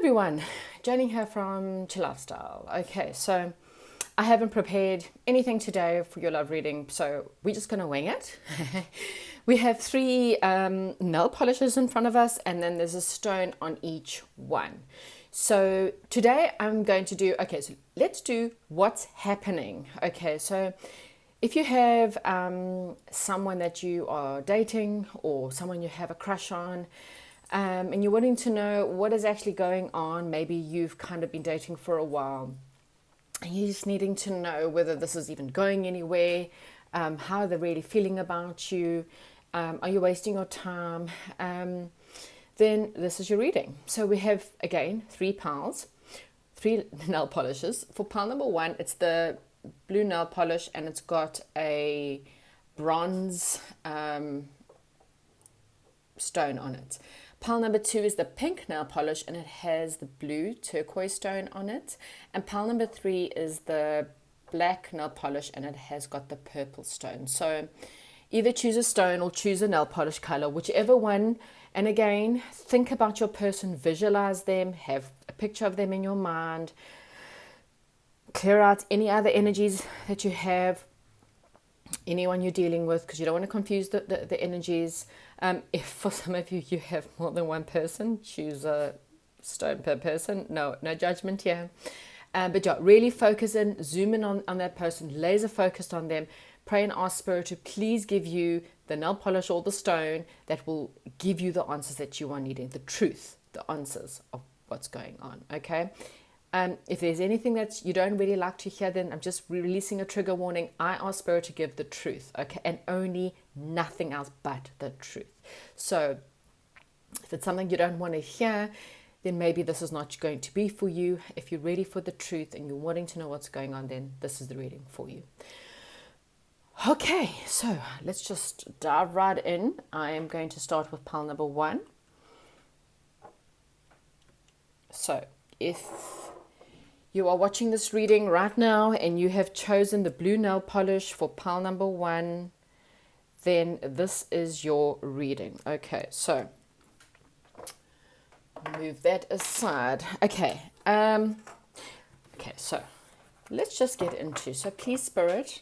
everyone, Jenny here from Chill Lifestyle. Okay, so I haven't prepared anything today for your love reading, so we're just going to wing it. We have three nail polishes in front of us, and then there's a stone on each one. So today I'm going to do, so let's do what's happening. Okay, so if you have someone that you are dating or someone you have a crush on, and you're wanting to know what is actually going on, maybe you've kind of been dating for a while, and you're just needing to know whether this is even going anywhere, how they're really feeling about you, are you wasting your time, then this is your reading. So we have, again, three nail polishes. For pile number one, it's the blue nail polish, and it's got a bronze stone on it. Pile number two is the pink nail polish, and it has the blue turquoise stone on it. And pile number three is the black nail polish, and it has got the purple stone. So either choose a stone or choose a nail polish color, whichever one. And again, think about your person, visualize them, have a picture of them in your mind, clear out any other energies that you have, anyone you're dealing with, because you don't want to confuse the energies. If for some of you, you have more than one person, choose a stone per person. No judgment here. But yeah, really focus in, zoom in on that person, laser focused on them. Pray and ask Spirit to please give you the nail polish or the stone that will give you the answers that you are needing, the truth, the answers of what's going on, okay? If there's anything that you don't really like to hear, then I'm just releasing a trigger warning. I ask Spirit to give the truth, okay? And only nothing else but the truth. So if it's something you don't want to hear, then maybe this is not going to be for you. If you're ready for the truth and you're wanting to know what's going on, then this is the reading for you. Okay, so let's just dive right in. I am going to start with pile number one. So if you are watching this reading right now and you have chosen the blue nail polish for pile number one, then this is your reading. Okay, so move that aside. Okay, so let's just get into, so please Spirit,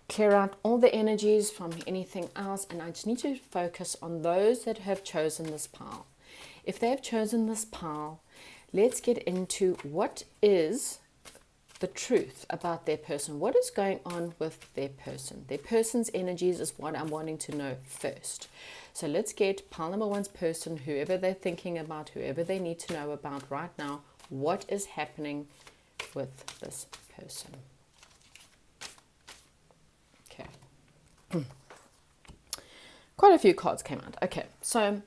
clear out all the energies from anything else, and I just need to focus on those that have chosen this pile. If they have chosen this pile, let's get into what is the truth about their person. What is going on with their person? Their person's energies is what I'm wanting to know first. So let's get pile number one's person, whoever they're thinking about, whoever they need to know about right now. What is happening with this person? Okay. Quite a few cards came out. Okay, so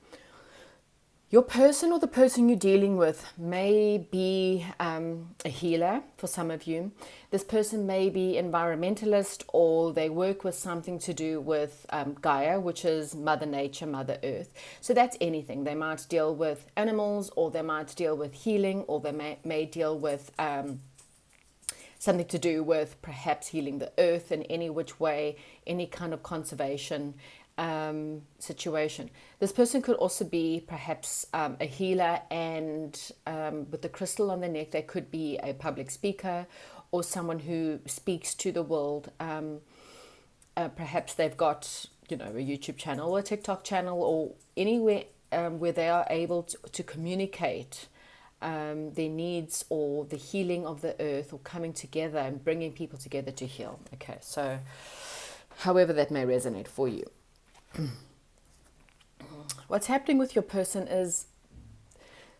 your person or the person you're dealing with may be a healer for some of you. This person may be environmentalist, or they work with something to do with Gaia, which is Mother Nature, Mother Earth. So that's anything. They might deal with animals, or they might deal with healing, or they may deal with something to do with perhaps healing the earth in any which way, any kind of conservation situation. This person could also be perhaps a healer, and with the crystal on the neck, they could be a public speaker or someone who speaks to the world. Perhaps they've got, a YouTube channel or a TikTok channel, or anywhere where they are able to communicate their needs or the healing of the earth, or coming together and bringing people together to heal. Okay, so however that may resonate for you. What's happening with your person is,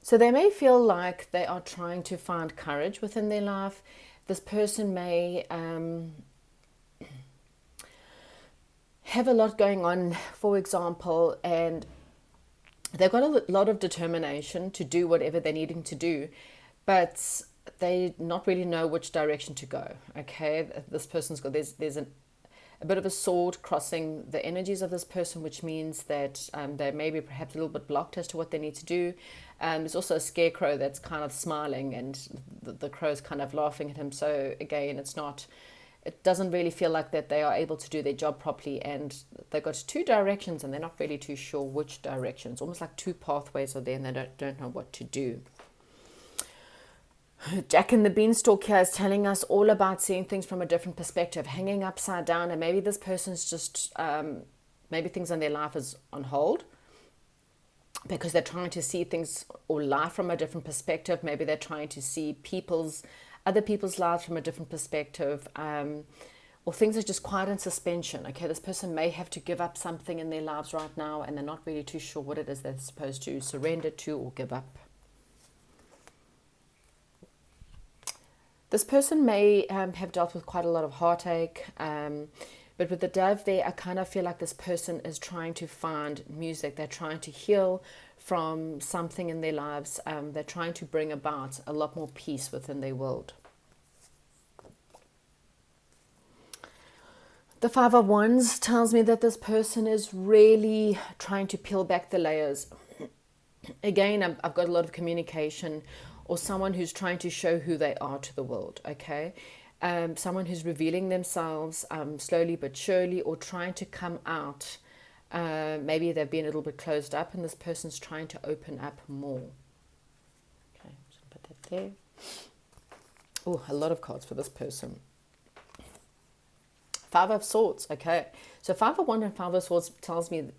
so they may feel like they are trying to find courage within their life. This person may have a lot going on, for example, and they've got a lot of determination to do whatever they're needing to do, but they not really know which direction to go. Okay, this person's got, there's a bit of a sword crossing the energies of this person, which means that they may be perhaps a little bit blocked as to what they need to do. There's also a scarecrow that's kind of smiling, and the crow's kind of laughing at him. So again, it doesn't really feel like that they are able to do their job properly, and they've got two directions and they're not really too sure which directions. Almost like two pathways are there and they don't know what to do. Jack and the Beanstalk here is telling us all about seeing things from a different perspective, hanging upside down, and maybe this person's just, maybe things in their life is on hold because they're trying to see things or life from a different perspective. Maybe they're trying to see other people's lives from a different perspective, or things are just quite in suspension. Okay, this person may have to give up something in their lives right now, and they're not really too sure what it is they're supposed to surrender to or give up. This person may have dealt with quite a lot of heartache, but with the dove there, I kind of feel like this person is trying to find music. They're trying to heal from something in their lives. They're trying to bring about a lot more peace within their world. The Five of Wands tells me that this person is really trying to peel back the layers. Again, I've got a lot of communication, or someone who's trying to show who they are to the world, okay? Someone who's revealing themselves slowly but surely, or trying to come out. Maybe they've been a little bit closed up, and this person's trying to open up more. Okay, just put that there. Oh, a lot of cards for this person. Five of Swords, okay. So Five of Wands and Five of Swords tells me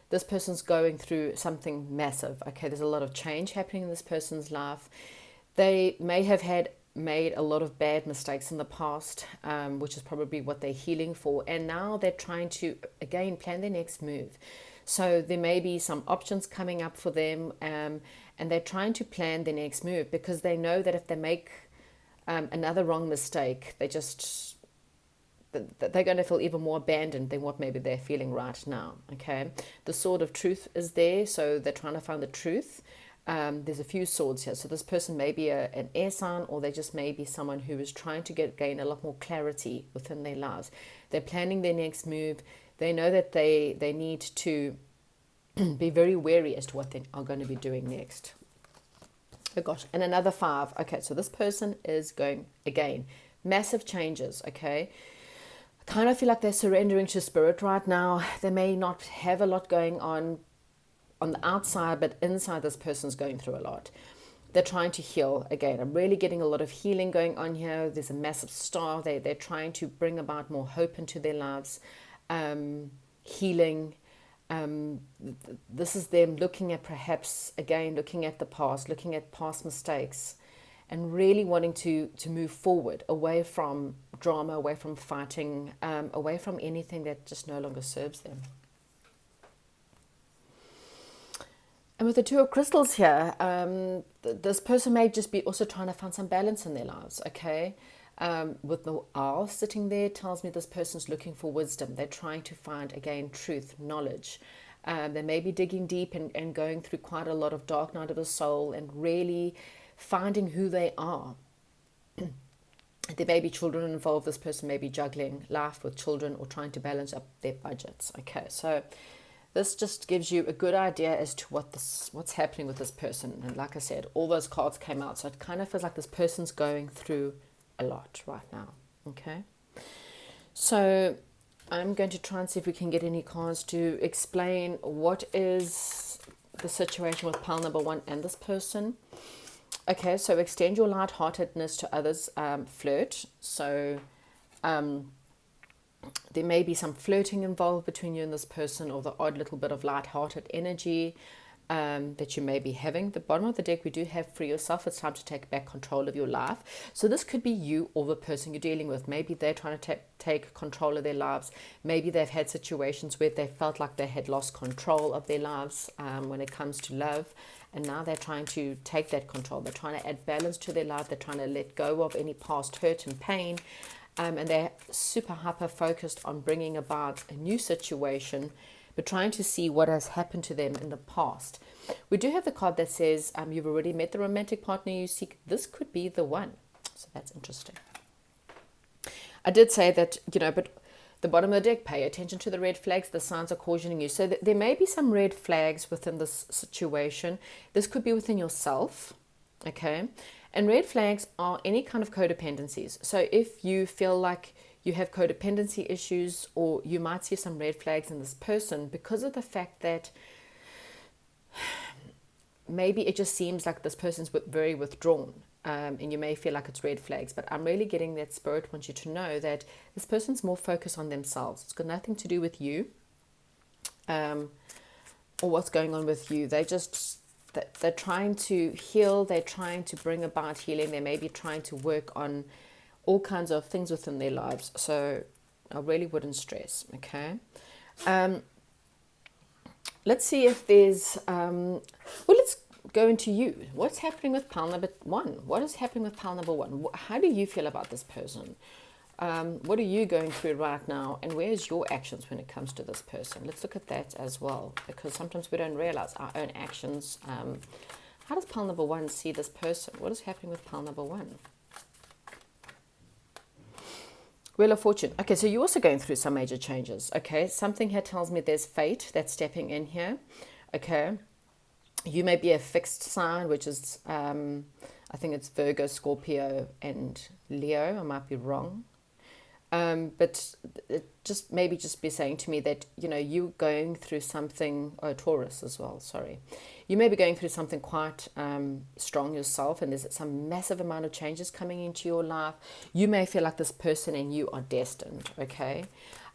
this person's going through something massive. Okay, there's a lot of change happening in this person's life. They may have made a lot of bad mistakes in the past, which is probably what they're healing for. And now they're trying to, again, plan their next move. So there may be some options coming up for them, and they're trying to plan their next move because they know that if they make another wrong mistake, they're going to feel even more abandoned than what maybe they're feeling right now. Okay, the Sword of Truth is there, so they're trying to find the truth. There's a few swords here, so this person may be an air sign, or they just may be someone who is trying to gain a lot more clarity within their lives. They're planning their next move. They know that they need to be very wary as to what they are going to be doing next. Oh gosh, and another five. Okay, so this person is going, again, massive changes, okay? I kind of feel like they're surrendering to spirit right now. They may not have a lot going on the outside, but inside this person's going through a lot. They're trying to heal. Again, I'm really getting a lot of healing going on here. There's a massive star. They're trying to bring about more hope into their lives. Healing. This is them looking at looking at the past, looking at past mistakes, and really wanting to move forward, away from drama, away from fighting, away from anything that just no longer serves them. And with the Two of Crystals here, this person may just be also trying to find some balance in their lives, okay? With the Owl sitting there, tells me this person's looking for wisdom. They're trying to find, again, truth, knowledge. They may be digging deep and going through quite a lot of dark night of the soul and really finding who they are. There may be children involved. This person may be juggling life with children or trying to balance up their budgets. Okay, so this just gives you a good idea as to what's happening with this person. And like I said, all those cards came out, so it kind of feels like this person's going through a lot right now. Okay, so I'm going to try and see if we can get any cards to explain what is the situation with pile number 1 and this person. Okay, so extend your lightheartedness to others. Flirt. So there may be some flirting involved between you and this person, or the odd little bit of lighthearted energy that you may be having. The bottom of the deck, we do have free yourself. It's time to take back control of your life. So this could be you or the person you're dealing with. Maybe they're trying to take control of their lives. Maybe they've had situations where they felt like they had lost control of their lives when it comes to love. And now they're trying to take that control. They're trying to add balance to their life. They're trying to let go of any past hurt and pain. And they're super hyper focused on bringing about a new situation, but trying to see what has happened to them in the past. We do have the card that says you've already met the romantic partner you seek. This could be the one. So that's interesting. I did say that, but the bottom of the deck, pay attention to the red flags. The signs are cautioning you. So there may be some red flags within this situation. This could be within yourself, okay? And red flags are any kind of codependencies. So if you feel like you have codependency issues, or you might see some red flags in this person because of the fact that maybe it just seems like this person's very withdrawn, and you may feel like it's red flags, but I'm really getting that Spirit wants you to know that this person's more focused on themselves. It's got nothing to do with you, or what's going on with you. They're trying to heal, they're trying to bring about healing, they may be trying to work on all kinds of things within their lives. So I really wouldn't stress, okay? Let's see if there's, let's go into you. What's happening with pile number 1? What is happening with pile number 1? How do you feel about this person? What are you going through right now? And where's your actions when it comes to this person? Let's look at that as well, because sometimes we don't realize our own actions. How does pile number 1 see this person? What is happening with pile number 1? Wheel of Fortune. Okay, so you're also going through some major changes. Okay, something here tells me there's fate that's stepping in here. Okay, you may be a fixed sign, which is, I think it's Virgo, Scorpio, and Leo. I might be wrong. But it just maybe just be saying to me that, you know, you're going through something, Taurus as well, sorry. You may be going through something quite strong yourself, and there's some massive amount of changes coming into your life. You may feel like this person and you are destined, okay?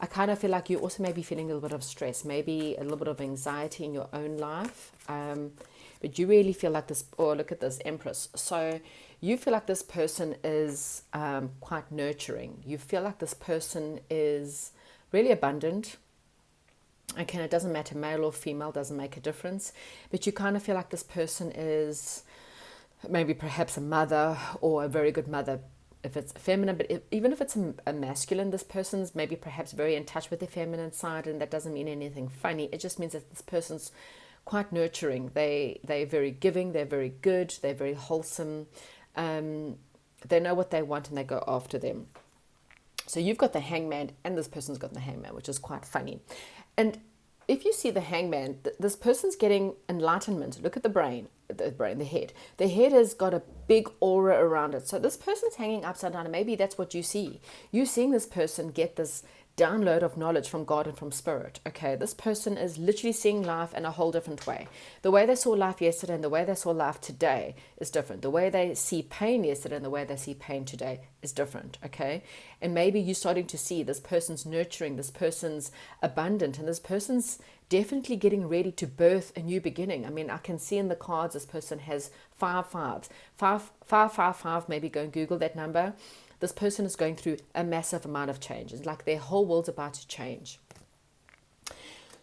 I kind of feel like you also may be feeling a little bit of stress, maybe a little bit of anxiety in your own life. But you really feel like this, look at this, Empress. So you feel like this person is quite nurturing. You feel like this person is really abundant. Okay, it doesn't matter, male or female, doesn't make a difference. But you kind of feel like this person is maybe perhaps a mother, or a very good mother if it's feminine. But even if it's a masculine, this person's maybe perhaps very in touch with their feminine side, and that doesn't mean anything funny. It just means that this person's quite nurturing. They're very giving, they're very good, they're very wholesome. They know what they want and they go after them. So you've got the Hangman, and this person's got the Hangman, which is quite funny. And if you see the Hangman, this person's getting enlightenment. Look at the head. The head has got a big aura around it. So this person's hanging upside down, and maybe that's what you see. You're seeing this person get this download of knowledge from God and from Spirit. Okay, this person is literally seeing life in a whole different way. The way they saw life yesterday and the way they saw life today is different. The way they see pain yesterday and the way they see pain today is different. Okay, and maybe you're starting to see this person's nurturing, this person's abundant, and this person's definitely getting ready to birth a new beginning. I mean, I can see in the cards this person has 5 5s. 5. Maybe go and Google that number. This person is going through a massive amount of change. It's like their whole world's about to change.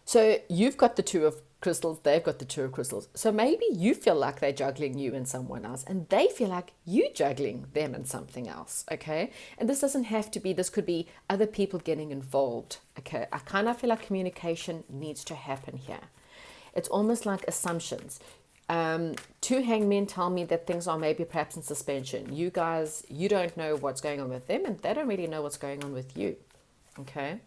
So you've got the 2 of crystals, they've got the 2 of crystals. So maybe you feel like they're juggling you and someone else, and they feel like you juggling them and something else, okay? And this doesn't have to be, this could be other people getting involved, okay? I kind of feel like communication needs to happen here. It's almost like assumptions. 2 hangmen tell me that things are maybe perhaps in suspension. You guys, you don't know what's going on with them, and they don't really know what's going on with you. Okay,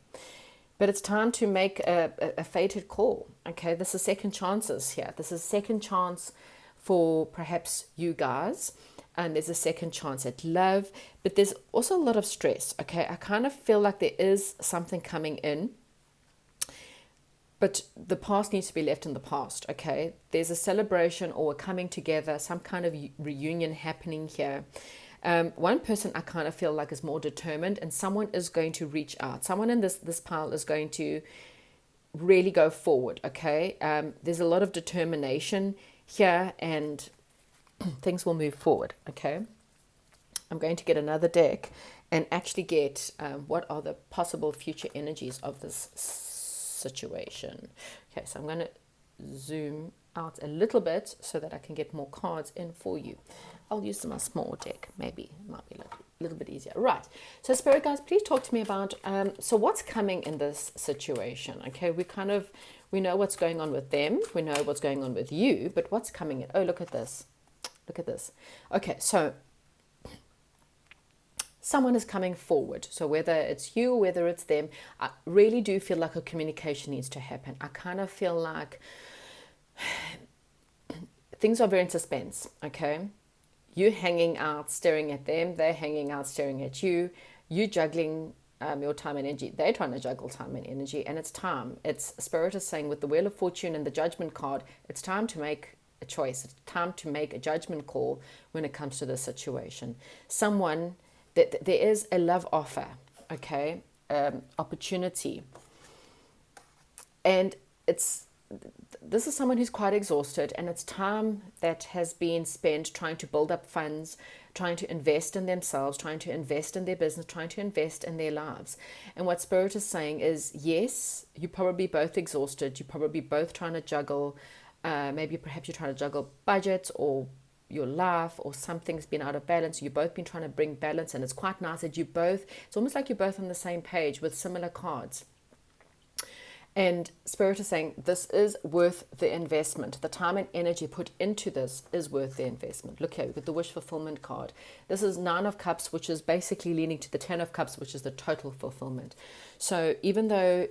but it's time to make a fated call. Okay, this is second chances here. This is second chance for perhaps you guys, and there's a second chance at love, but there's also a lot of stress. Okay, I kind of feel like there is something coming in, but the past needs to be left in the past, okay? There's a celebration or a coming together, some kind of reunion happening here. One person I kind of feel like is more determined, and someone is going to reach out. Someone in this pile is going to really go forward, okay? There's a lot of determination here, and things will move forward, okay? I'm going to get another deck and actually get what are the possible future energies of this situation. Okay, so I'm going to zoom out a little bit so that I can get more cards in for you. I'll use my small deck, maybe it might be a little bit easier. Right, so Spirit guys, please talk to me about so what's coming in this situation. Okay, we know what's going on with them, we know what's going on with you, but what's coming in? Oh, look at this, okay, so someone is coming forward. So whether it's you, whether it's them, I really do feel like a communication needs to happen. I kind of feel like things are very in suspense, okay? You hanging out, staring at them. They're hanging out, staring at you. You juggling your time and energy. They're trying to juggle time and energy, and it's time. It's Spirit is saying with the Wheel of Fortune and the Judgment card, it's time to make a choice. It's time to make a judgment call when it comes to this situation. Someone, that there is a love offer, okay, opportunity. And this is someone who's quite exhausted, and it's time that has been spent trying to build up funds, trying to invest in themselves, trying to invest in their business, trying to invest in their lives. And what Spirit is saying is, yes, you're probably both exhausted. You're probably both trying to juggle, perhaps you're trying to juggle budgets or your life, or something's been out of balance. You've both been trying to bring balance, and it's quite nice that it's almost like you're both on the same page with similar cards. And Spirit is saying this is worth the investment. The time and energy put into this is worth the investment. Look here, we've got the wish fulfillment card. This is 9 of Cups, which is basically leading to the 10 of Cups, which is the total fulfillment. So even though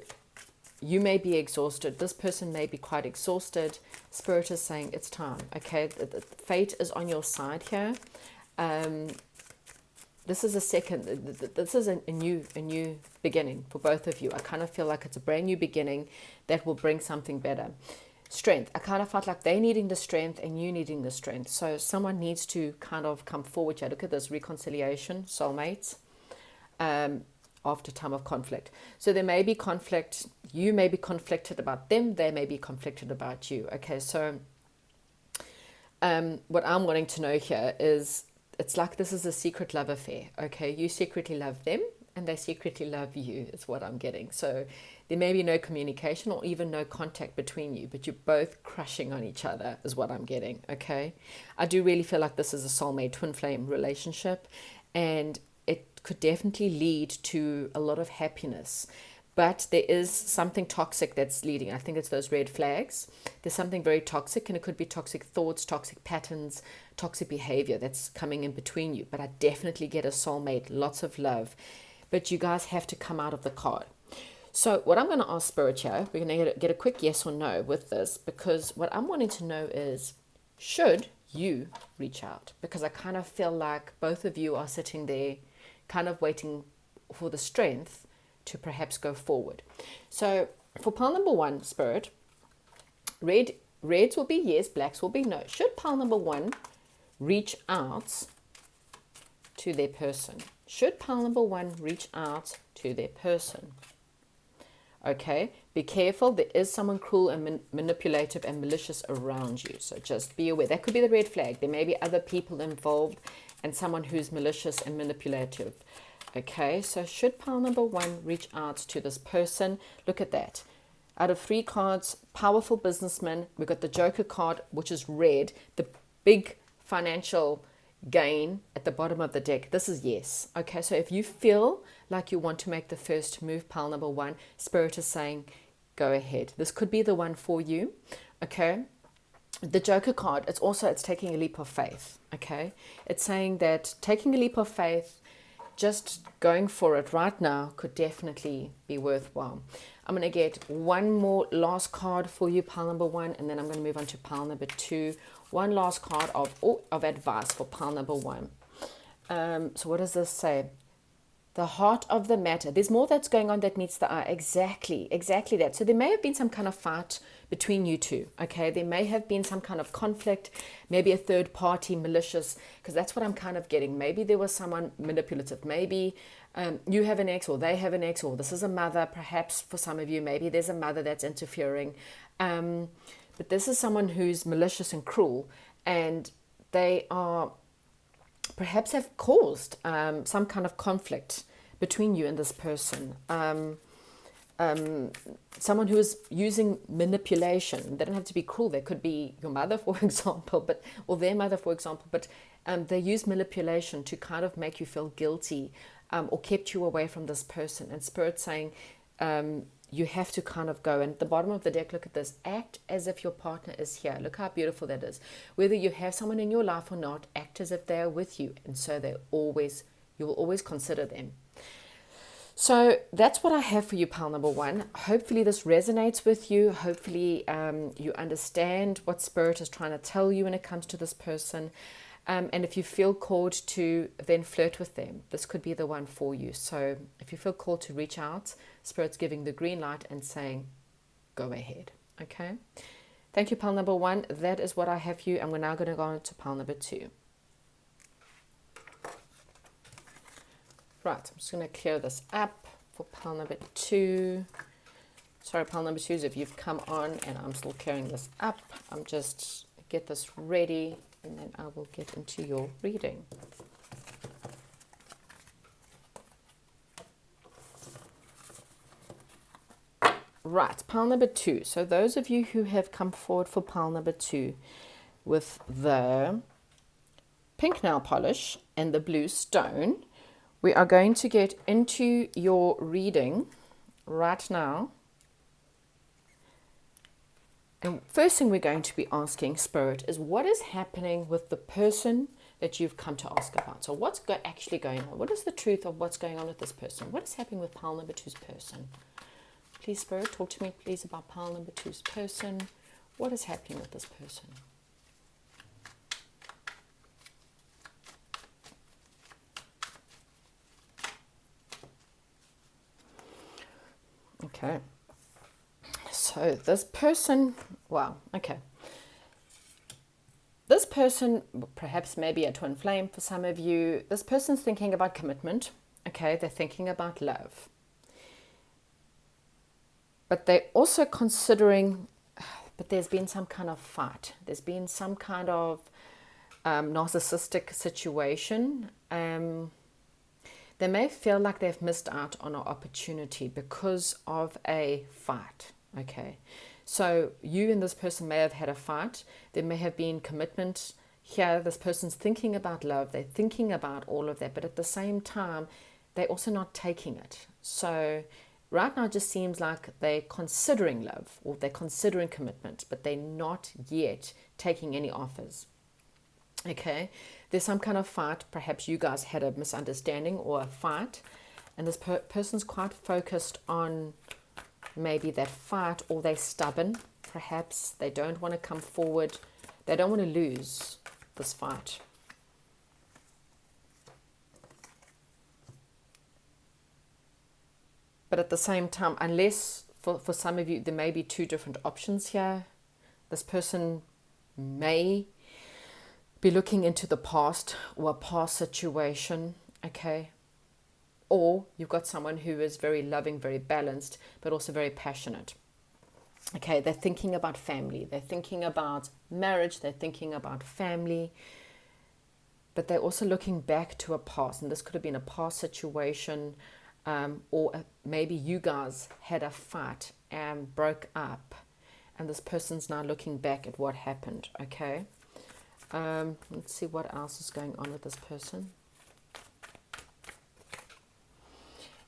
you may be exhausted, this person may be quite exhausted, Spirit is saying it's time. Okay, the fate is on your side here. This is a new beginning for both of you. I kind of feel like it's a brand new beginning that will bring something better. Strength. I kind of felt like they needing the strength and you needing the strength. So someone needs to kind of come forward here. Look at this, reconciliation, soulmates, after time of conflict. So there may be conflict. You may be conflicted about them. They may be conflicted about you. Okay, so what I'm wanting to know here is, it's like this is a secret love affair, okay? You secretly love them and they secretly love you is what I'm getting. So there may be no communication or even no contact between you, but you're both crushing on each other is what I'm getting, okay? I do really feel like this is a soulmate twin flame relationship, and it could definitely lead to a lot of happiness. But there is something toxic that's leading. I think it's those red flags. There's something very toxic, and it could be toxic thoughts, toxic patterns, toxic behavior that's coming in between you. But I definitely get a soulmate, lots of love. But you guys have to come out of the card. So what I'm going to ask Spirit here, we're going to get a quick yes or no with this, because what I'm wanting to know is, should you reach out? Because I kind of feel like both of you are sitting there kind of waiting for the strength to perhaps go forward. So for pile number 1, Spirit, reds will be yes, blacks will be no. Should pile number 1 reach out to their person? Should pile number 1 reach out to their person? Okay, be careful. There is someone cruel and manipulative and malicious around you. So just be aware. That could be the red flag. There may be other people involved and someone who's malicious and manipulative. Okay, so should pile number 1 reach out to this person? Look at that. Out of 3 cards, powerful businessman. We've got the Joker card, which is red. The big financial gain at the bottom of the deck. This is yes. Okay, so if you feel like you want to make the first move, pile number 1, Spirit is saying, go ahead. This could be the one for you. Okay. The Joker card, it's taking a leap of faith. Okay. It's saying that taking a leap of faith, just going for it right now could definitely be worthwhile. I'm going to get one more last card for you, pile number 1, and then I'm going to move on to pile number 2. One last card of advice for pile number 1. So what does this say? The heart of the matter. There's more that's going on that meets the eye. Exactly that. So there may have been some kind of fight between you two, okay? There may have been some kind of conflict, maybe a third party, malicious, because that's what I'm kind of getting. Maybe there was someone manipulative. Maybe you have an ex, or they have an ex, or this is a mother, perhaps for some of you. Maybe there's a mother that's interfering. But this is someone who's malicious and cruel, and they are perhaps have caused some kind of conflict between you and this person. Someone who is using manipulation. They don't have to be cruel. They could be your mother, for example, or their mother, for example. But they use manipulation to kind of make you feel guilty, or kept you away from this person. And Spirit saying, you have to kind of go. And at the bottom of the deck, look at this. Act as if your partner is here. Look how beautiful that is. Whether you have someone in your life or not, act as if they are with you. And so you will always consider them. So that's what I have for you, pile number 1. Hopefully this resonates with you. Hopefully you understand what Spirit is trying to tell you when it comes to this person. And if you feel called to then flirt with them, this could be the one for you. So if you feel called to reach out, Spirit's giving the green light and saying, go ahead. Okay. Thank you, pile number 1. That is what I have for you, and we're now going to go on to pile number 2. Right, I'm just going to clear this up for pile number 2. Sorry, pile number 2s, if you've come on and I'm still clearing this up, I'm just get this ready, and then I will get into your reading. Right, pile number 2. So those of you who have come forward for pile number 2 with the pink nail polish and the blue stone, we are going to get into your reading right now. And first thing we're going to be asking Spirit is, what is happening with the person that you've come to ask about? So what's actually going on? What is the truth of what's going on with this person? What is happening with pile number 2's person? Please, Spirit, talk to me, please, about pile number 2's person. What is happening with this person? Okay. So this person, wow, okay. This person, perhaps maybe a twin flame for some of you, this person's thinking about commitment, okay? They're thinking about love. But they're also considering, but there's been some kind of fight. There's been some kind of narcissistic situation. They may feel like they've missed out on an opportunity because of a fight. Okay, so you and this person may have had a fight. There may have been commitment here. This person's thinking about love. They're thinking about all of that, but at the same time, they're also not taking it. So right now, it just seems like they're considering love or they're considering commitment, but they're not yet taking any offers. Okay, there's some kind of fight. Perhaps you guys had a misunderstanding or a fight, and this person's quite focused on maybe that fight, or they're stubborn. Perhaps they don't want to come forward. They don't want to lose this fight. But at the same time, unless for some of you, there may be 2 different options here. This person may be looking into the past or a past situation, okay? Or you've got someone who is very loving, very balanced, but also very passionate. Okay, they're thinking about family. They're thinking about marriage. They're thinking about family. But they're also looking back to a past. And this could have been a past situation, or maybe you guys had a fight and broke up. And this person's now looking back at what happened, okay? Let's see what else is going on with this person.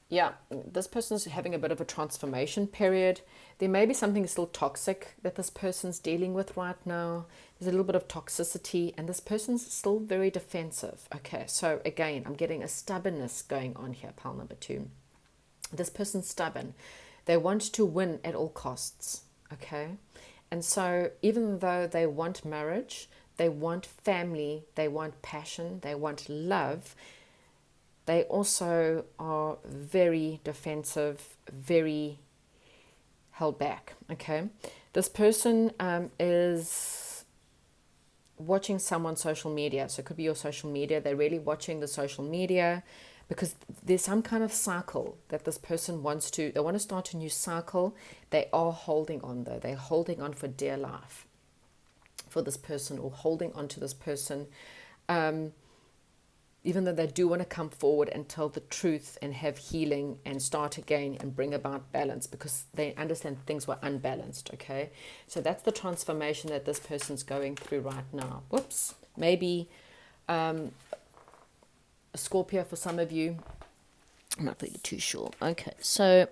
Yeah, this person's having a bit of a transformation period. There may be something still toxic that this person's dealing with right now. There's a little bit of toxicity, and this person's still very defensive. Okay, so again, I'm getting a stubbornness going on here, pile number 2. This person's stubborn. They want to win at all costs, okay? And so even though they want marriage, they want family, they want passion, they want love, they also are very defensive, very held back, okay? This person is watching someone's social media. So it could be your social media. They're really watching the social media because there's some kind of cycle that this person wants to, they want to start a new cycle. They are holding on though. They're holding on for dear life for this person, or holding on to this person. Even though they do want to come forward and tell the truth and have healing and start again and bring about balance, because they understand things were unbalanced, okay? So that's the transformation that this person's going through right now. Whoops. Maybe a Scorpio for some of you. I'm not really too sure. Okay, so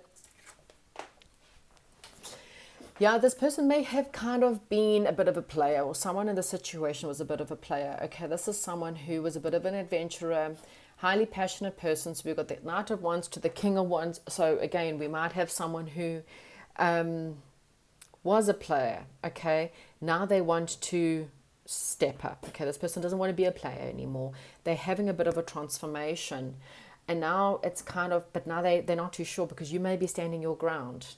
yeah, this person may have kind of been a bit of a player, or someone in the situation was a bit of a player. Okay, this is someone who was a bit of an adventurer, highly passionate person. So we've got the Knight of Wands to the King of Wands. So again, we might have someone who was a player. Okay, now they want to step up. Okay, this person doesn't want to be a player anymore. They're having a bit of a transformation. And now it's kind of, but now they're not too sure, because you may be standing your ground.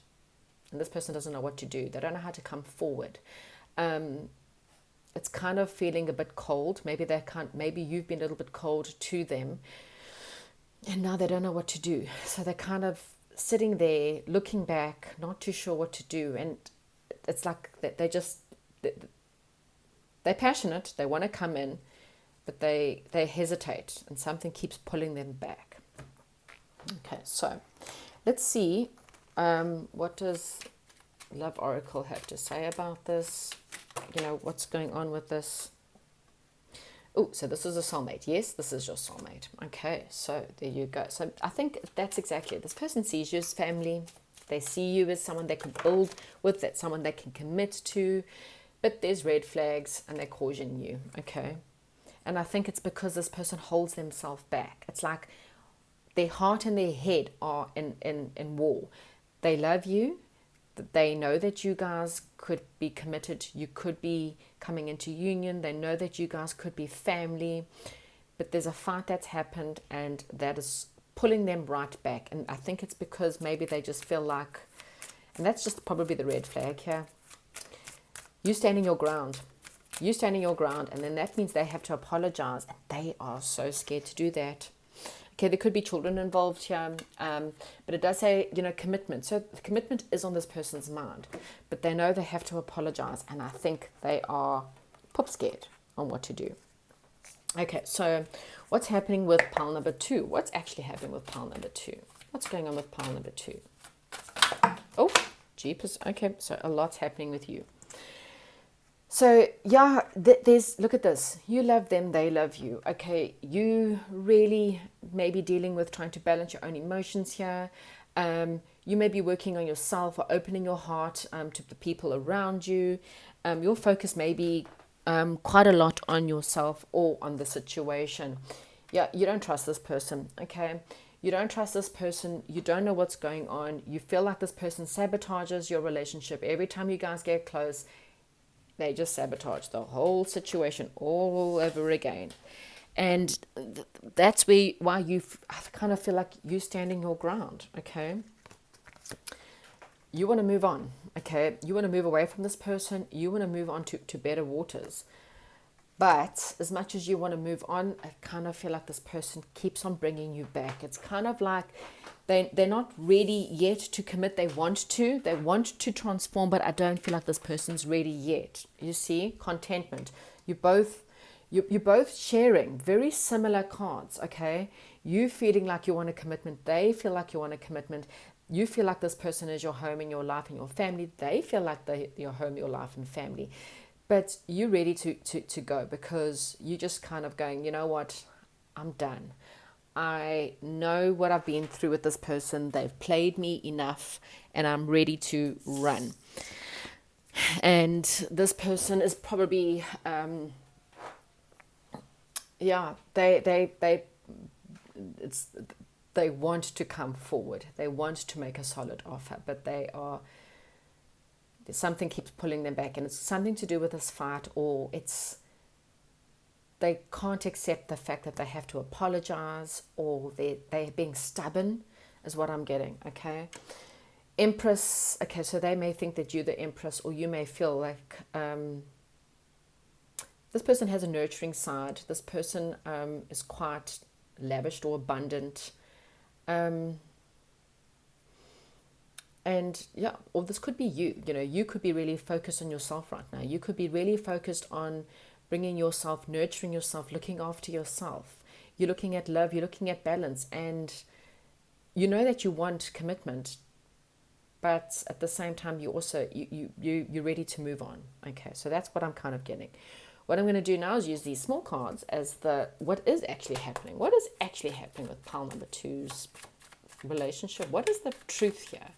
And this person doesn't know what to do. They don't know how to come forward. It's kind of feeling a bit cold. Maybe you've been a little bit cold to them, and now they don't know what to do. So they're kind of sitting there, looking back, not too sure what to do. And it's like they're passionate. They want to come in, but they hesitate, and something keeps pulling them back. Okay, so let's see. What does Love Oracle have to say about this? What's going on with this? Oh, so this is a soulmate. Yes, this is your soulmate. Okay, so there you go. So I think that's exactly it. This person sees you as family. They see you as someone they can build with, that's someone they can commit to. But there's red flags and they're causing you, okay? And I think it's because this person holds themselves back. It's like their heart and their head are in war. They love you. They know that you guys could be committed. You could be coming into union. They know that you guys could be family. But there's a fight that's happened, and that is pulling them right back. And I think it's because maybe they just feel like, and that's just probably the red flag here. You standing your ground. You standing your ground, and then that means they have to apologize, and they are so scared to do that. Okay, there could be children involved here, but it does say, commitment. So the commitment is on this person's mind, but they know they have to apologize, and I think they are pop scared on what to do. Okay, so what's happening with pile number 2? What's actually happening with pile number 2? What's going on with pile number 2? Oh, jeepers. Okay, so a lot's happening with you. So, yeah, look at this. You love them, they love you. Okay, you really may be dealing with trying to balance your own emotions here. You may be working on yourself or opening your heart to the people around you. Your focus may be quite a lot on yourself or on the situation. Yeah, you don't trust this person, okay? You don't trust this person. You don't know what's going on. You feel like this person sabotages your relationship. Every time you guys get close, they just sabotage the whole situation all over again. And that's why I kind of feel like you're standing your ground, okay? You want to move on, okay? You want to move away from this person. You want to move on to better waters. But as much as you want to move on, I kind of feel like this person keeps on bringing you back. It's kind of like they're not ready yet to commit. They want to transform, but I don't feel like this person's ready yet. You see, contentment. You're both sharing very similar cards, okay? You feeling like you want a commitment. They feel like you want a commitment. You feel like this person is your home and your life and your family. They feel like they're your home, your life and family. But you're ready to go because you're just kind of going, you know what, I'm done. I know what I've been through with this person. They've played me enough and I'm ready to run. And this person is probably, they want to come forward. They want to make a solid offer, but something keeps pulling them back, and it's something to do with this fight, or they can't accept the fact that they have to apologize, or they're being stubborn is what I'm getting, okay? Empress, okay, so they may think that you're the Empress, or you may feel like this person has a nurturing side. This person is quite lavish or abundant. And yeah, or this could be you. You could be really focused on yourself right now. You could be really focused on bringing yourself, nurturing yourself, looking after yourself. You're looking at love, you're looking at balance, and you know that you want commitment, but at the same time, you also, you're ready to move on. Okay, so that's what I'm kind of getting. What I'm going to do now is use these small cards as what is actually happening. What is actually happening with pile number 2's relationship? What is the truth here?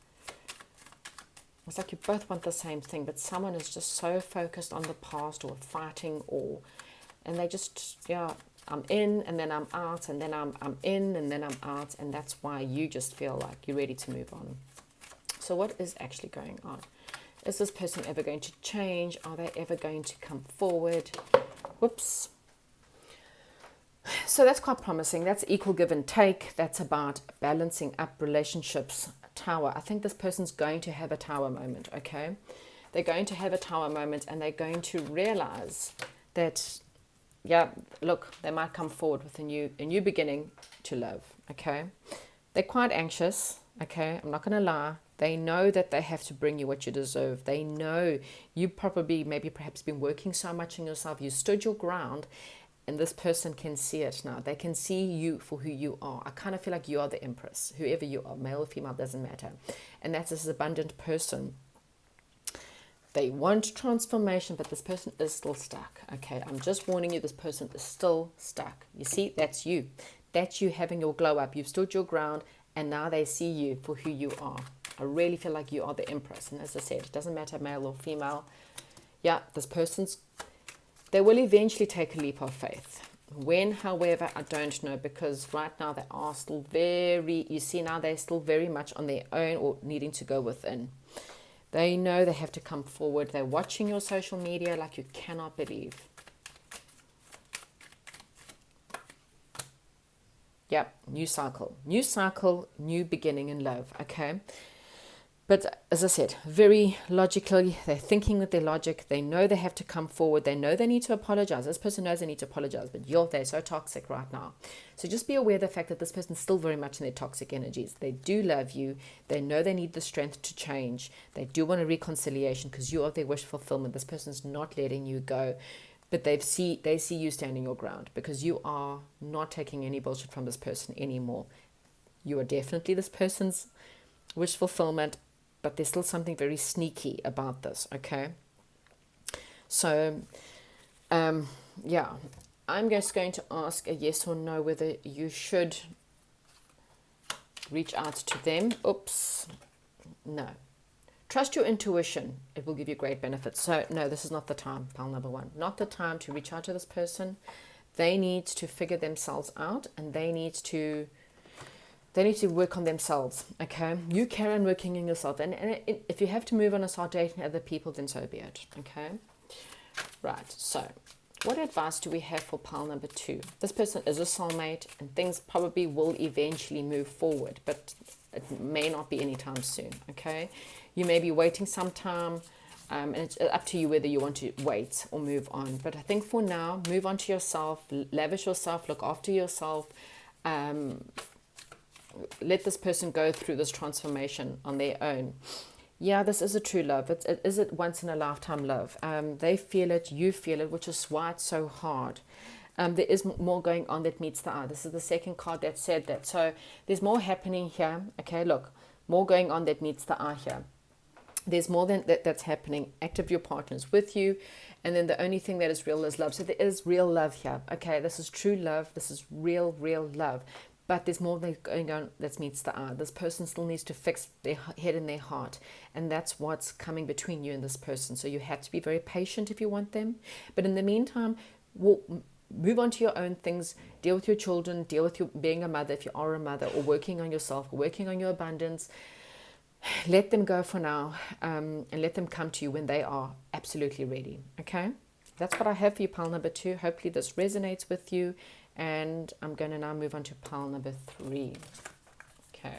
It's like you both want the same thing, but someone is just so focused on the past or fighting, and they just, I'm in and then I'm out, and then I'm in and then I'm out, and that's why you just feel like you're ready to move on. So what is actually going on? Is this person ever going to change? Are they ever going to come forward? Whoops. So that's quite promising. That's equal give and take. That's about balancing up relationships. Tower. I think this person's going to have a tower moment, okay? They're going to have a tower moment, and they're going to realize that, yeah, look, they might come forward with a new beginning to love, okay? They're quite anxious, okay? I'm not going to lie. They know that they have to bring you what you deserve. They know you probably, maybe perhaps been working so much on yourself. You stood your ground, and this person can see it now. They can see you for who you are. I kind of feel like you are the empress, whoever you are, male or female, doesn't matter. And that's this abundant person. They want transformation, but this person is still stuck. Okay, I'm just warning you, this person is still stuck. You see, that's you. That's you having your glow up. You've stood your ground, and now they see you for who you are. I really feel like you are the empress. And as I said, it doesn't matter male or female. Yeah, this person's, they will eventually take a leap of faith. When, however, I don't know, because right now they are still very, you see now they're still very much on their own or needing to go within. They know they have to come forward. They're watching your social media like you cannot believe. Yep, new cycle, new beginning in love, okay? But as I said, very logically, they're thinking with their logic. They know they have to come forward. They know they need to apologize. This person knows they need to apologize, but they're so toxic right now. So just be aware of the fact that this person's still very much in their toxic energies. They do love you. They know they need the strength to change. They do want a reconciliation because you are their wish fulfillment. This person's not letting you go. But they see you standing your ground because you are not taking any bullshit from this person anymore. You are definitely this person's wish fulfillment, but there's still something very sneaky about this, okay? So, yeah, I'm just going to ask a yes or no whether you should reach out to them. Oops, no. Trust your intuition. It will give you great benefits. So, no, this is not the time, pile number one. Not the time to reach out to this person. They need to figure themselves out, and they need to work on themselves, okay? You carry on working on yourself. And if you have to move on and start dating other people, then so be it, okay? Right, so what advice do we have for pile number two? This person is a soulmate, and things probably will eventually move forward, but it may not be anytime soon, okay? You may be waiting some time, and it's up to you whether you want to wait or move on. But I think for now, move on to yourself, lavish yourself, look after yourself, let this person go through this transformation on their own. Yeah, this is a true love. It is a once in a lifetime love. They feel it, you feel it, which is why it's so hard. There is more going on that meets the eye. This is the second card that said that. So there's more happening here. Okay, look, more going on that meets the eye here. There's more than that's happening. Active your partners with you. And then the only thing that is real is love. So there is real love here. Okay, this is true love. This is real love. But there's more going on that meets the eye. This person still needs to fix their head and their heart. And that's what's coming between you and this person. So you have to be very patient if you want them. But in the meantime, move on to your own things. Deal with your children. Deal with your being a mother if you are a mother. Or working on yourself. Working on your abundance. Let them go for now. And let them come to you when they are absolutely ready. Okay? That's what I have for you, pile number two. Hopefully this resonates with you. And I'm going to now move on to pile number three. Okay.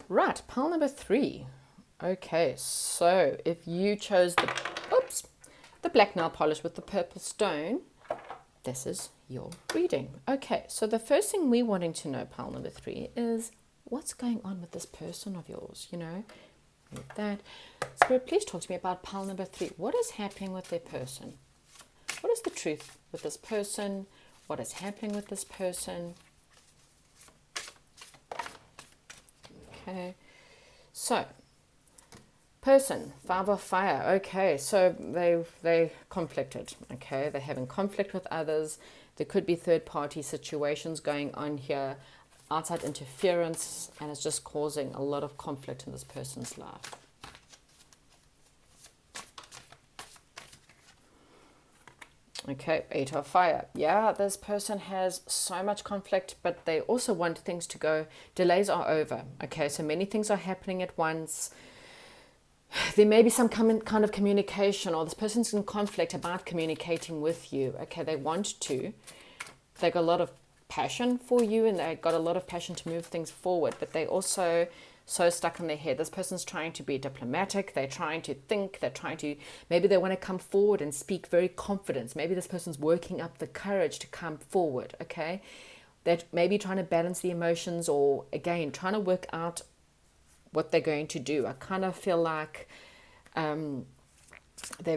Right, pile number three. Okay, so if you chose the black nail polish with the purple stone, this is your reading. Okay, so the first thing we're wanting to know, pile number three, is what's going on with this person of yours, you know? With that. Spirit, please talk to me about pile number three. What is happening with their person? What is the truth with this person? What is happening with this person? Okay, so person, 5 of fire. Okay, so they conflicted. Okay, they're having conflict with others. There could be third-party situations going on here, outside interference, and it's just causing a lot of conflict in this person's life. Okay, 8 of fire. Yeah, this person has so much conflict, but they also want things to go. Delays are over. Okay, so many things are happening at once. There may be some kind of communication, or this person's in conflict about communicating with you. Okay, they want to. They got a lot of passion for you, and they got a lot of passion to move things forward, but they also so stuck in their head. This person's trying to be diplomatic. They're trying to think. They're trying to, maybe they want to come forward and speak very confident. Maybe this person's working up the courage to come forward. Okay, they're maybe trying to balance the emotions, or again trying to work out what they're going to do. I kind of feel like they're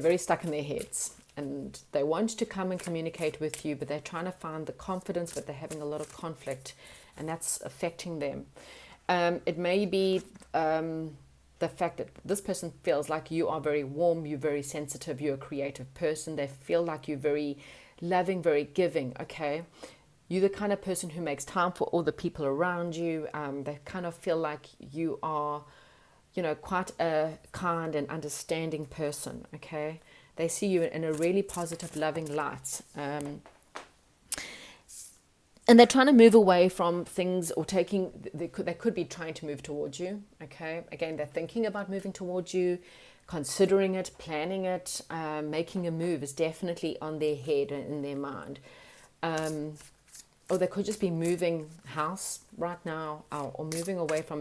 very stuck in their heads, and they want to come and communicate with you, but they're trying to find the confidence, but they're having a lot of conflict, and that's affecting them. It may be the fact that this person feels like you are very warm, you're very sensitive, you're a creative person. They feel like you're very loving, very giving, okay? You're the kind of person who makes time for all the people around you. They kind of feel like you are, quite a kind and understanding person, okay? They see you in a really positive, loving light. And they're trying to move away from things, or they could be trying to move towards you, okay? Again, they're thinking about moving towards you, considering it, planning it, making a move is definitely on their head and in their mind. Or they could just be moving house right now, or moving away from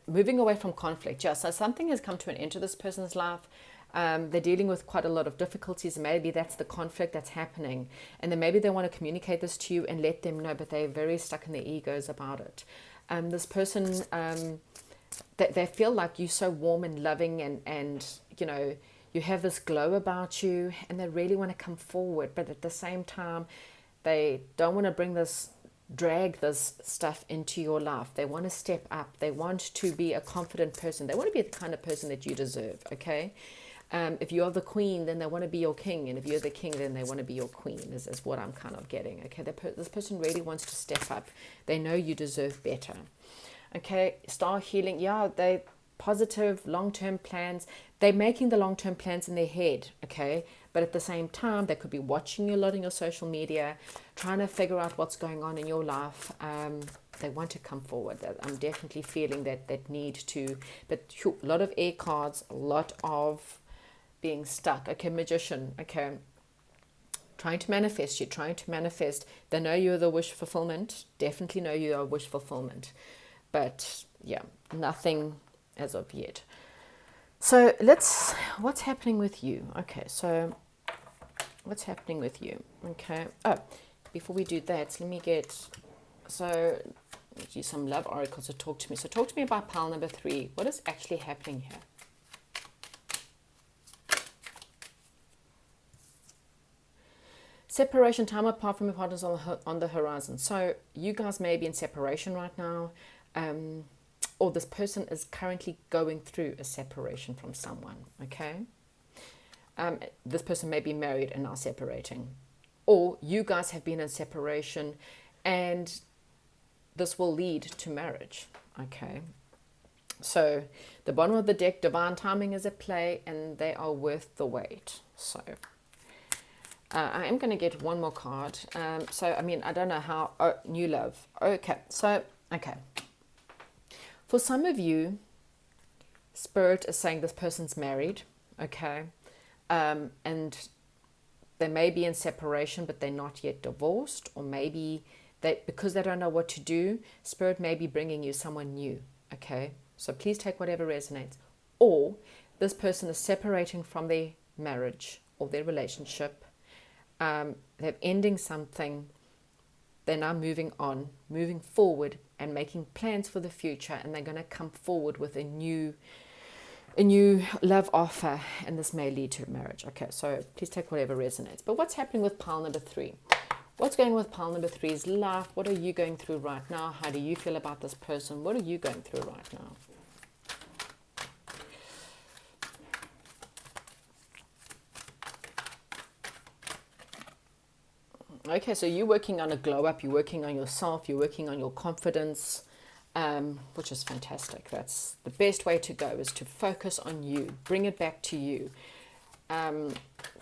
moving away from conflict. Yeah, so something has come to an end to this person's life. They're dealing with quite a lot of difficulties. Maybe that's the conflict that's happening. And then maybe they want to communicate this to you and let them know, but they're very stuck in their egos about it. This person, they feel like you're so warm and loving, and you have this glow about you, and they really want to come forward. But at the same time, they don't want to drag this stuff into your life. They want to step up. They want to be a confident person. They want to be the kind of person that you deserve, okay? If you're the queen, then they want to be your king. And if you're the king, then they want to be your queen, is what I'm kind of getting, okay? This person really wants to step up. They know you deserve better, okay? Star healing, yeah, they positive long-term plans. They're making the long-term plans in their head, okay? But at the same time, they could be watching you a lot on your social media, trying to figure out what's going on in your life. They want to come forward. I'm definitely feeling that need to. But a lot of air cards, a lot of being stuck. Okay, magician, okay. Trying to manifest. You're trying to manifest. They know you're the wish fulfillment. Definitely know you are wish fulfillment. But yeah, nothing as of yet. So what's happening with you? Okay, so what's happening with you? Okay. Oh, before we do that, let me use some love oracles to talk to me. So talk to me about pile number 3. What is actually happening here? Separation, time apart from your partners on the horizon. So you guys may be in separation right now, or this person is currently going through a separation from someone, okay? This person may be married and now separating. Or you guys have been in separation and this will lead to marriage, okay? So the bottom of the deck, divine timing is at play, and they are worth the wait. So I am going to get one more card. I don't know how. Oh, new love. Okay. Okay. For some of you, Spirit is saying this person's married. Okay. And they may be in separation, but they're not yet divorced. Or maybe because they don't know what to do, Spirit may be bringing you someone new. Okay. So please take whatever resonates. Or this person is separating from their marriage or their relationship. They're ending something. They're now moving on, moving forward, and making plans for the future. And they're going to come forward with a new love offer, and this may lead to marriage. Okay, so please take whatever resonates. But what's happening with pile number 3? What's going on with pile number 3's life? What are you going through right now? How do you feel about this person? What are you going through right now? Okay, so you're working on a glow up, you're working on yourself, you're working on your confidence, which is fantastic. That's the best way to go, is to focus on you, bring it back to you.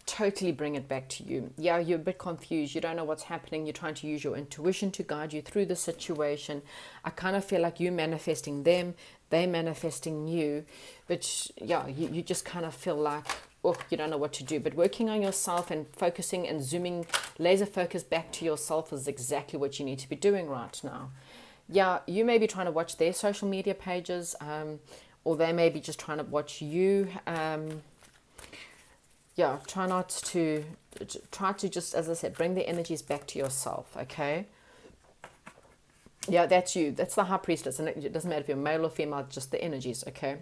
totally bring it back to you. Yeah, you're a bit confused. You don't know what's happening. You're trying to use your intuition to guide you through the situation. I kind of feel like you manifesting them, they manifesting you. But yeah, you just kind of feel like, oh, you don't know what to do. But working on yourself and focusing and zooming, laser focus back to yourself is exactly what you need to be doing right now. Yeah, you may be trying to watch their social media pages, or they may be just trying to watch you. Yeah, try to just, as I said, bring the energies back to yourself, okay? Yeah, that's you. That's the high priestess, and it doesn't matter if you're male or female, just the energies, okay?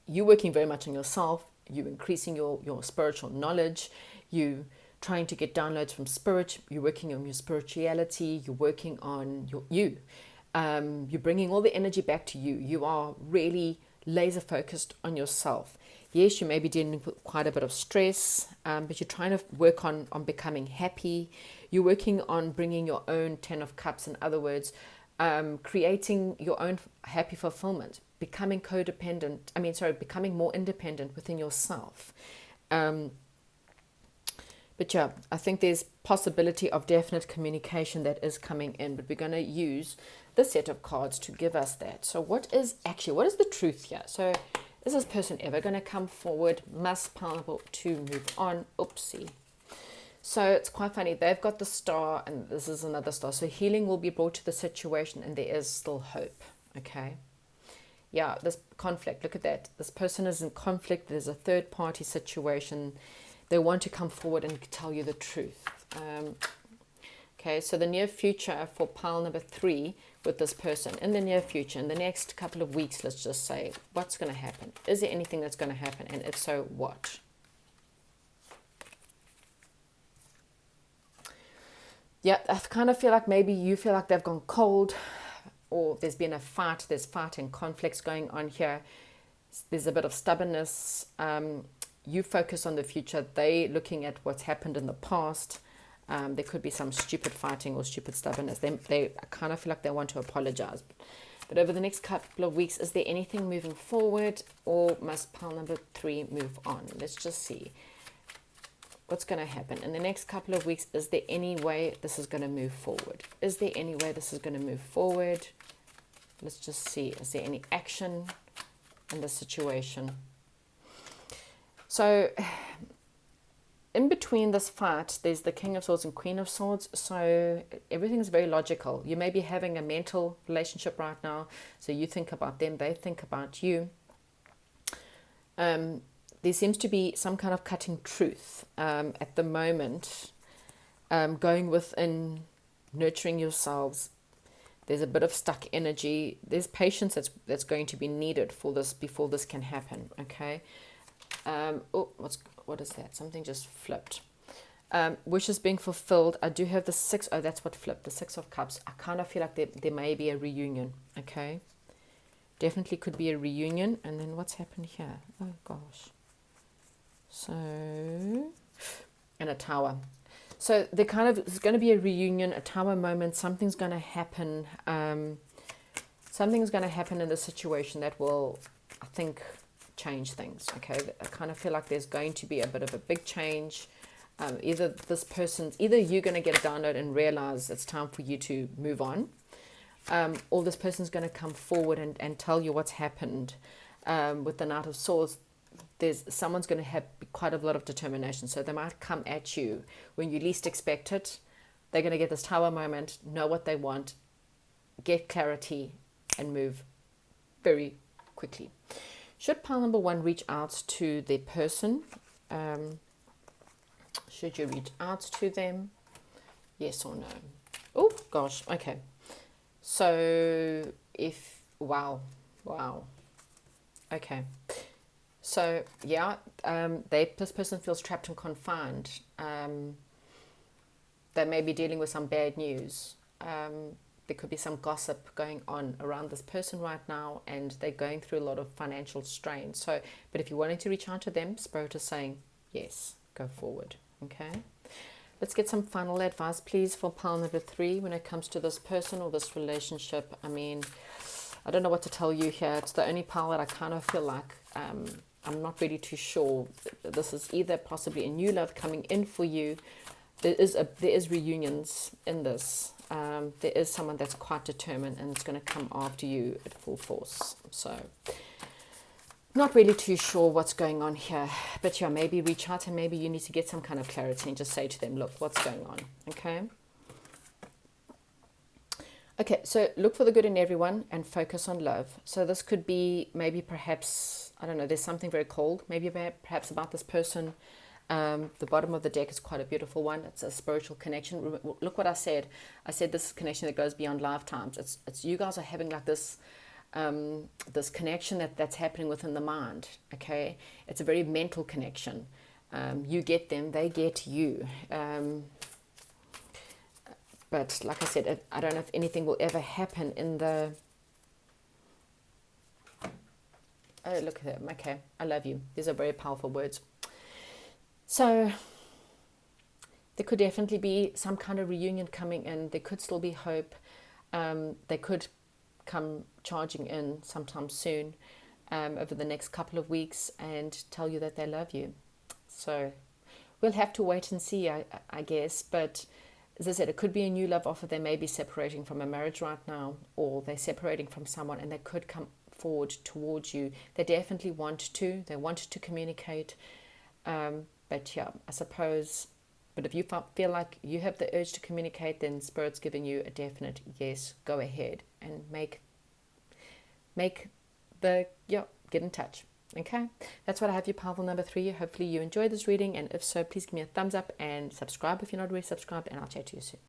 You're working very much on yourself. You're increasing your spiritual knowledge. You trying to get downloads from spirit. You're working on your spirituality. You're working on you. You're bringing all the energy back to you. You are really laser focused on yourself. Yes, you may be dealing with quite a bit of stress, but you're trying to work on becoming happy. You're working on bringing your own 10 of cups. In other words, creating your own happy fulfillment, becoming becoming more independent within yourself. But yeah, I think there's possibility of definite communication that is coming in, but we're going to use this set of cards to give us that. So what is the truth here? So is this person ever going to come forward? Must Pineapple to move on? Oopsie. So it's quite funny. They've got the star and this is another star. So healing will be brought to the situation and there is still hope. Okay. Yeah, this conflict. Look at that. This person is in conflict. There's a third party situation. They want to come forward and tell you the truth. Okay, so the near future for pile number 3 with this person, in the near future, in the next couple of weeks, let's just say, what's going to happen? Is there anything that's going to happen? And if so, what? Yeah, I kind of feel like maybe you feel like they've gone cold, or there's been a fight, there's fight and conflicts going on here. There's a bit of stubbornness. You focus on the future. They looking at what's happened in the past. There could be some stupid fighting or stupid stubbornness. They kind of feel like they want to apologize. But over the next couple of weeks, is there anything moving forward or must pile number 3 move on? Let's just see what's going to happen. In the next couple of weeks, is there any way this is going to move forward? Is there any way this is going to move forward? Let's just see. Is there any action in the situation? So in between this fight, there's the King of Swords and Queen of Swords. So everything is very logical. You may be having a mental relationship right now. So you think about them, they think about you. There seems to be some kind of cutting truth at the moment, going within, nurturing yourselves. There's a bit of stuck energy. There's patience that's going to be needed for this before this can happen. Okay. What is that? Something just flipped. Wishes being fulfilled. I do have the 6. Oh, that's what flipped. The 6 of Cups. I kind of feel like there may be a reunion. Okay. Definitely could be a reunion. And then what's happened here? Oh, gosh. So, and a Tower. So there there's going to be a reunion, a Tower moment. Something's going to happen. Something's going to happen in the situation that will, I think, change things. Okay, I kind of feel like there's going to be a bit of a big change. Either you're going to get a download and realize it's time for you to move on, or this person's going to come forward and tell you what's happened. With the Knight of Swords, someone's going to have quite a lot of determination, so they might come at you when you least expect it. They're going to get this Tower moment, know what they want, get clarity, and move very quickly. Should pile number 1 reach out to their person? Should you reach out to them? Yes or no? Oh, gosh. Okay. So wow. Okay. So, yeah, this person feels trapped and confined. They may be dealing with some bad news. There could be some gossip going on around this person right now, and they're going through a lot of financial strain. So, but if you're wanting to reach out to them, Spirit is saying, yes, go forward. Okay. Let's get some final advice, please, for pile number 3 when it comes to this person or this relationship. I mean, I don't know what to tell you here. It's the only pile that I kind of feel like I'm not really too sure. This is either possibly a new love coming in for you. There is reunions in this. There is someone that's quite determined and it's going to come after you at full force. So, not really too sure what's going on here. But yeah, maybe reach out and maybe you need to get some kind of clarity and just say to them, look, what's going on? Okay? Okay, so look for the good in everyone and focus on love. So this could be maybe perhaps, I don't know, there's something very cold. Maybe perhaps about this person. The bottom of the deck is quite a beautiful one. It's a spiritual connection. Look what I said. I said this connection that goes beyond lifetimes. It's you guys are having like this this connection that's happening within the mind. Okay, it's a very mental connection. You get them, they get you. But like I said, I don't know if anything will ever happen in the... Oh, look at them. Okay, I love you. These are very powerful words. So there could definitely be some kind of reunion coming in. There could still be hope. They could come charging in sometime soon, over the next couple of weeks, and tell you that they love you. So we'll have to wait and see, I guess. But as I said, it could be a new love offer. They may be separating from a marriage right now, or they're separating from someone and they could come forward towards you. They definitely want to. They want to communicate. But yeah, I suppose, but if you feel like you have the urge to communicate, then Spirit's giving you a definite yes, go ahead and make get in touch. Okay, that's what I have you, powerful number 3. Hopefully you enjoyed this reading, and if so, please give me a thumbs up and subscribe if you're not already subscribed, and I'll chat to you soon.